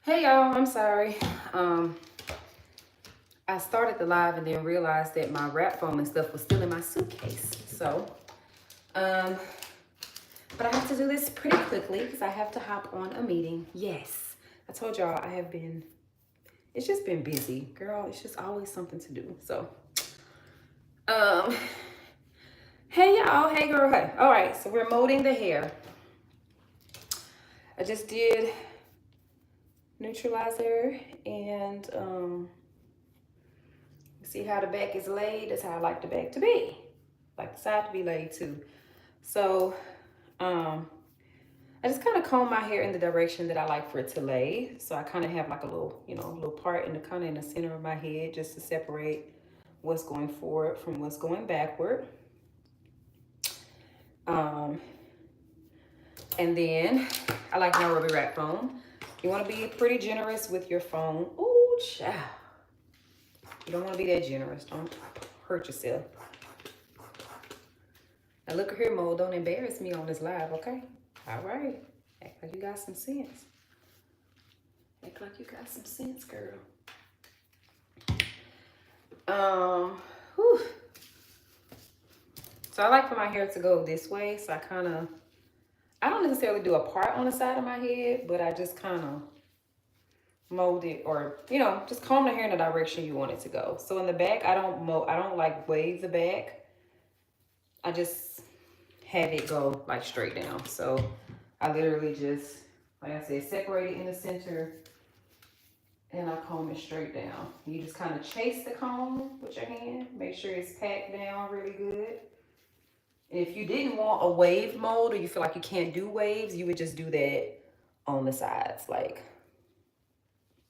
Hey y'all, I'm sorry. I started the live and then realized that my rap foam and stuff was still in my suitcase. Um, but I have to do this pretty quickly because I have to hop on a meeting. Yes, I told y'all it's just been busy, girl. It's just always something to do. Um, hey y'all, hey girl, hey. All right, so we're molding the hair. I just did neutralizer and see how the back is laid. That's how I like the back to be. Like the side to be laid too. So um, I just kind of comb my hair in the direction that I like for it to lay. So I kind of have like a little, little part in the kind of in the center of my head just to separate what's going forward from what's going backward. Um, and then I like my rubber wrap foam. You want to be pretty generous with your foam. Ooh, child. You don't want to be that generous. Don't hurt yourself. Now look here, Mo. Don't embarrass me on this live, okay? All right. Act like you got some sense. Act like you got some sense, girl. Whew. So I like for my hair to go this way. So I don't necessarily do a part on the side of my head, but I just kind of mold it or, just comb the hair in the direction you want it to go. So in the back, I don't like wave the back. I just have it go like straight down. So I literally just, like I said, separate it in the center and I comb it straight down. You just kind of chase the comb with your hand. Make sure it's packed down really good. And if you didn't want a wave mold or you feel like you can't do waves, you would just do that on the sides. Like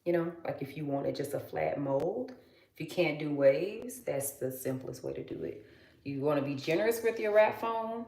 if you wanted just a flat mold. If you can't do waves, that's the simplest way to do it. You want to be generous with your wrap foam.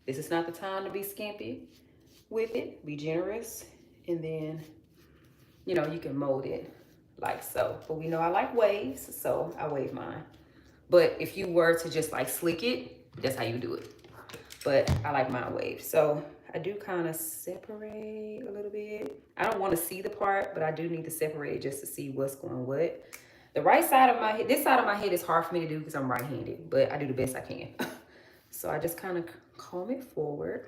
This is not the time to be skimpy with it. Be generous. And then, you can mold it like so. But we know I like waves, so I wave mine. But if you were to just like slick it, that's how you do it. But I like mine waved. So I do kind of separate a little bit. I don't want to see the part, but I do need to separate it just to see what's going what. The right side of my head, this side of my head is hard for me to do because I'm right-handed, but I do the best I can. So I just kind of comb it forward.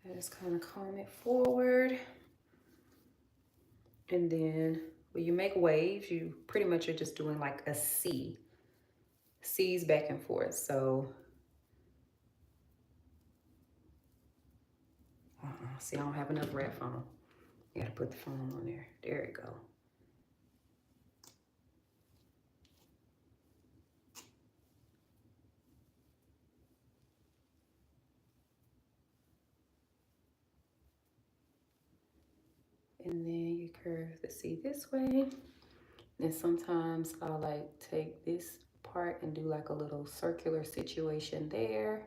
I just kind of comb it forward. And then when you make waves, you pretty much are just doing like a C. C's back and forth. So, see, I don't have enough wrap foam. You gotta put the foam on there. There you go. And then you curve the C this way. And sometimes I'll like take this part and do like a little circular situation there.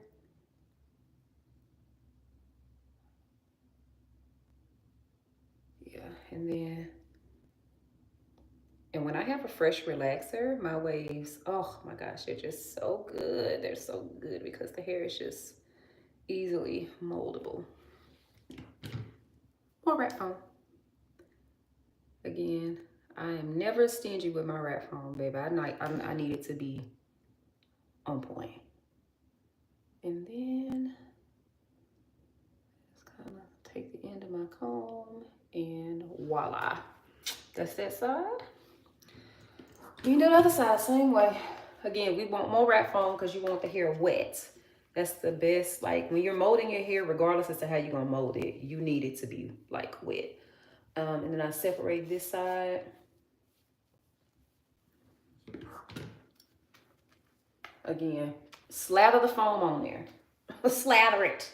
Yeah, and when I have a fresh relaxer, my waves, oh my gosh, they're just so good. They're so good because the hair is just easily moldable. More wrap foam. Again, I am never stingy with my wrap foam, baby. I need it to be on point. And then just kind of take the end of my comb and voila. That's that side. You can do the other side same way. Again, we want more wrap foam because you want the hair wet. That's the best. Like when you're molding your hair, regardless as to how you're gonna mold it, you need it to be like wet. And then I separate this side. Again, slather the foam on there. Slather it.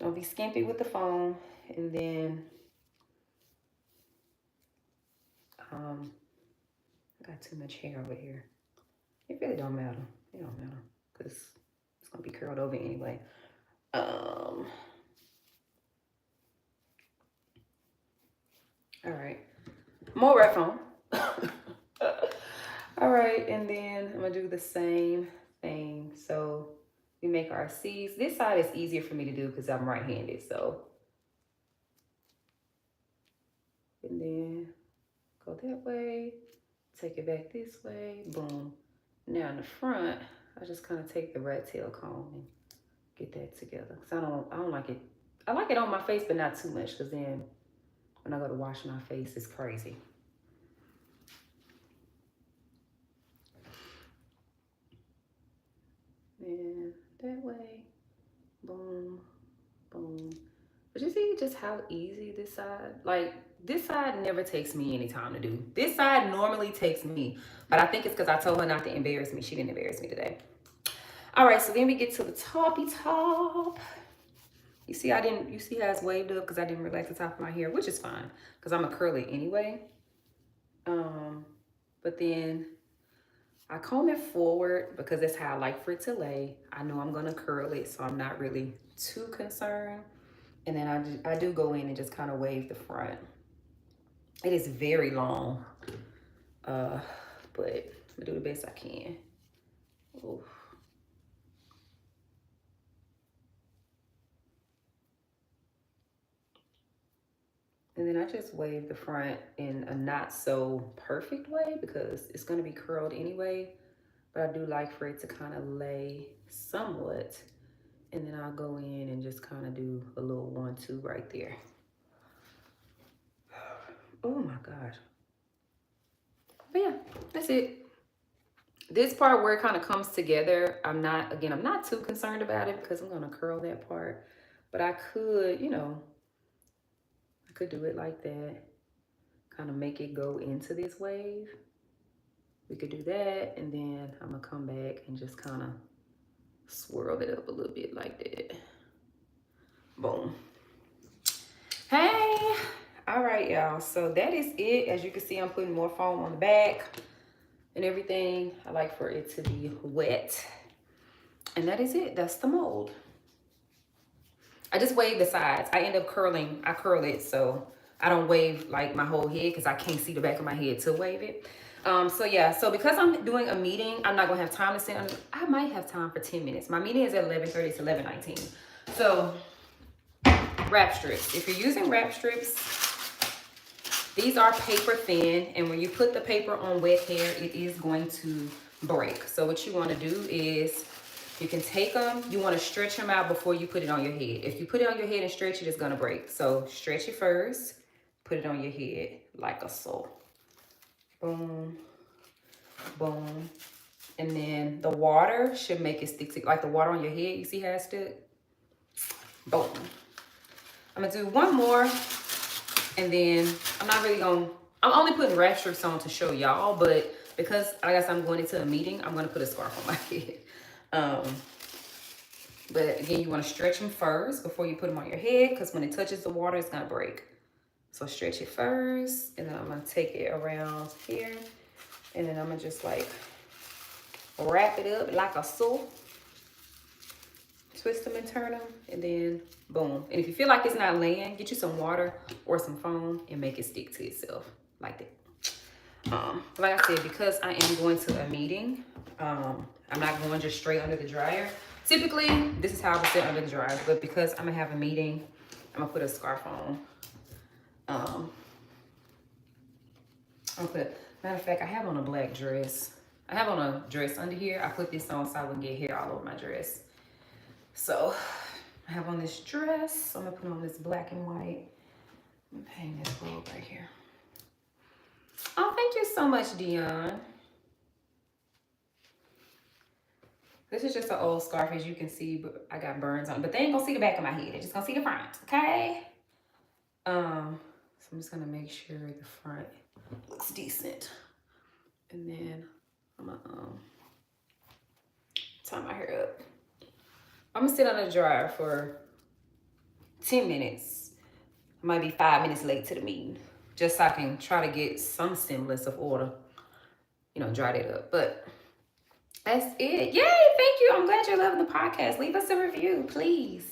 Don't be skimpy with the foam. And then I got too much hair over here. It really don't matter. It don't matter because it's gonna be curled over anyway. All right, more wrap foam. All right, and then I'm gonna do the same thing. So We make our C's. This side is easier for me to do because I'm right-handed, so. And then go that way, take it back this way, boom. Now in the front, I just kind of take the rat tail comb and get that together. Cause I don't like it. I like it on my face, but not too much, cause then when I go to wash my face, it's crazy. And that way, boom, boom. But you see just how easy this side, like this side never takes me any time to do. This side normally takes me, but I think it's because I told her not to embarrass me. She didn't embarrass me today. All right, so then we get to the toppy top. You see you see how it's waved up because I didn't relax the top of my hair, which is fine because I'm a curly anyway. But then I comb it forward because that's how I like for it to lay. I know I'm gonna curl it, so I'm not really too concerned. And then I do go in and just kind of wave the front. It is very long, but I'm gonna do the best I can. Oof. And then I just wave the front in a not so perfect way because it's gonna be curled anyway, but I do like for it to kind of lay somewhat. And then I'll go in and just kind of do a little 1-2 right there. Oh my gosh. But yeah, that's it. This part where it kind of comes together, I'm not too concerned about it because I'm gonna curl that part. But I could, I could do it like that. Kind of make it go into this wave. We could do that, and then I'm gonna come back and just kind of swirl it up a little bit like that. Boom. Hey, all right, y'all. So that is it. As you can see, I'm putting more foam on the back and everything. I like for it to be wet. And that is it. That's the mold. I just wave the sides. I curl it, so I don't wave like my whole head because I can't see the back of my head to wave it. So yeah, so because I'm doing a meeting, I'm not gonna have time to sit under. I might have time for 10 minutes. My meeting is at 11:30 to 11:19. So wrap strips. If you're using wrap strips, these are paper thin, and when you put the paper on wet hair, it is going to break. So what you want to do is you can take them, you want to stretch them out before you put it on your head. If you put it on your head and stretch it, it's going to break. So stretch it first, put it on your head like a so. Boom, boom. And then the water should make it stick to, like the water on your head. You see how it stuck? Boom. I'm going to do one more, and then I'm only putting wrap strips on to show y'all, but because I guess I'm going into a meeting, I'm going to put a scarf on my head. But again, you want to stretch them first before you put them on your head, because when it touches the water, it's going to break. So stretch it first, and then I'm going to take it around here, and then I'm going to just like wrap it up like a so. Twist them and turn them, and then boom. And if you feel like it's not laying, get you some water or some foam and make it stick to itself like that. Like I said, because I am going to a meeting, I'm not going just straight under the dryer. Typically, this is how I would sit under the dryer, but because I'm gonna have a meeting, I'm gonna put a scarf on. I'm gonna put, matter of fact, I have on a black dress. I have on a dress under here. I put this on so I wouldn't get hair all over my dress. So I have on this dress. So I'm gonna put on this black and white. I'm gonna hang this robe right here. Oh, thank you so much, Dion. This is just an old scarf, as you can see, but I got burns on it. But they ain't gonna see the back of my head. They're just gonna see the front, okay? So I'm just gonna make sure the front looks decent. And then I'm gonna tie my hair up. I'm gonna sit on the dryer for 10 minutes. I might be 5 minutes late to the meeting, just so I can try to get some semblance of order, dry that up. But that's it. Yay, thank you. I'm glad you're loving the podcast. Leave us a review, please.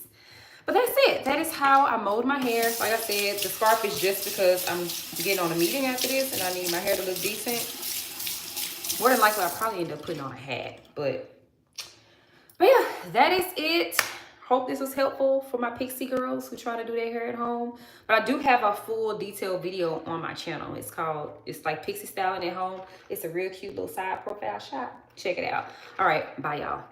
But that's it. That is how I mold my hair. Like I said, the scarf is just because I'm getting on a meeting after this and I need my hair to look decent. More than likely, I'll probably end up putting on a hat, but But yeah, that is it. Hope this was helpful for my pixie girls who try to do their hair at home. But I do have a full detailed video on my channel. It's like pixie styling at home. It's a real cute little side profile shot. Check it out. All right, bye y'all.